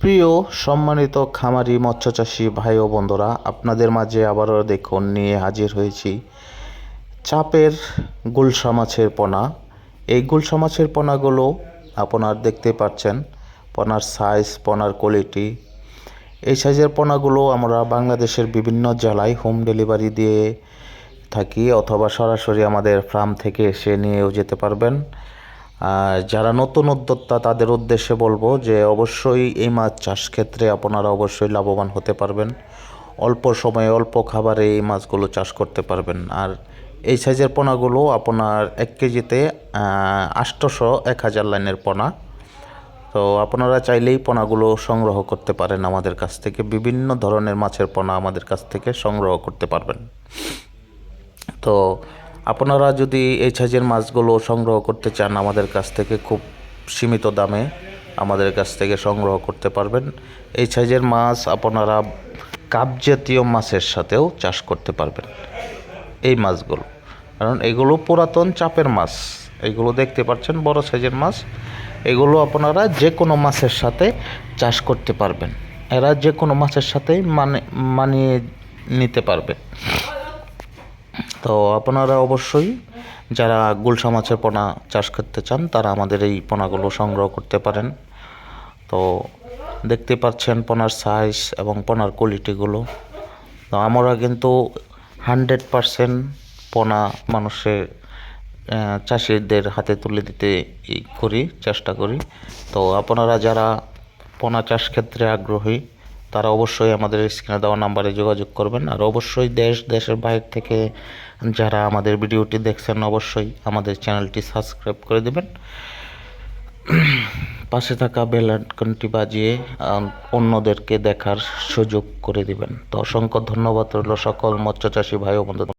প্রিয় সম্মানিত খামারি মৎস্যচাষী ভাই ও বন্ধুরা, আপনাদের মাঝে আবারও দেখুন নিয়ে হাজির হয়েছি চাপের গুলশা মাছের পোনা। এই গুলশা মাছের পোনাগুলো আপনার দেখতে পাচ্ছেন, পোনার সাইজ, পোনার কোয়ালিটি। এই সাইজের পোনাগুলো আমরা বাংলাদেশের বিভিন্ন জেলায় হোম ডেলিভারি দিয়ে থাকি, অথবা সরাসরি আমাদের ফার্ম থেকে এসে নিয়েও যেতে পারবেন। যারা নতুন উদ্যোক্তা তাদের উদ্দেশ্যে বলবো যে অবশ্যই এই মাছ চাষ ক্ষেত্রে আপনারা অবশ্যই লাভবান হতে পারবেন। অল্প সময়ে অল্প খাবারে এই মাছগুলো চাষ করতে পারবেন। আর এই সাইজের পোনাগুলো আপনার 1 কেজিতে 800-1000 লাইনের পোনা। তো আপনারা চাইলেই পোনাগুলো সংগ্রহ করতে পারেন আমাদের কাছ থেকে। বিভিন্ন ধরনের মাছের পোনা আমাদের কাছ থেকে সংগ্রহ করতে পারবেন। তো আপনারা যদি এই সাইজের মাছগুলো সংগ্রহ করতে চান, আমাদের কাছ থেকে খুব সীমিত দামে আমাদের কাছ থেকে সংগ্রহ করতে পারবেন। এই সাইজের মাছ আপনারা কাপ জাতীয় মাছের সাথেও চাষ করতে পারবেন এই মাছগুলো, কারণ এগুলো পুরাতন চাপের মাছ। এগুলো দেখতে পাচ্ছেন বড় সাইজের মাছ। এগুলো আপনারা যে কোনো মাছের সাথে চাষ করতে পারবেন। এরা যে কোনো মাছের সাথেই মানিয়ে নিতে পারবে। তো আপনারা অবশ্যই যারা গুলশা মাছের পোনা চাষ করতে চান তারা আমাদের এই পোনাগুলো সংগ্রহ করতে পারেন। তো দেখতে পাচ্ছেন পোনার সাইজ এবং পোনার কোয়ালিটিগুলো। তো আমরা কিন্তু 100% পোনা মানুষের চাষিদের হাতে তুলে দিতে চেষ্টা করি। তো আপনারা যারা পোনা চাষ ক্ষেত্রে আগ্রহী তারা অবশ্যই আমাদের স্ক্রিনে দেওয়া নাম্বারে যোগাযোগ করবেন। আর অবশ্যই দেশের বাইরে থেকে যারা আমাদের ভিডিওটি দেখছেন অবশ্যই আমাদের চ্যানেলটি সাবস্ক্রাইব করে দেবেন, পাশে থাকা বেল আইকনটি বাজিয়ে অন্যদেরকে দেখার সুযোগ করে দিবেন। তো অসংখ্য ধন্যবাদ রইল সকল মৎস্যচাষী ভাই ও বন্ধু।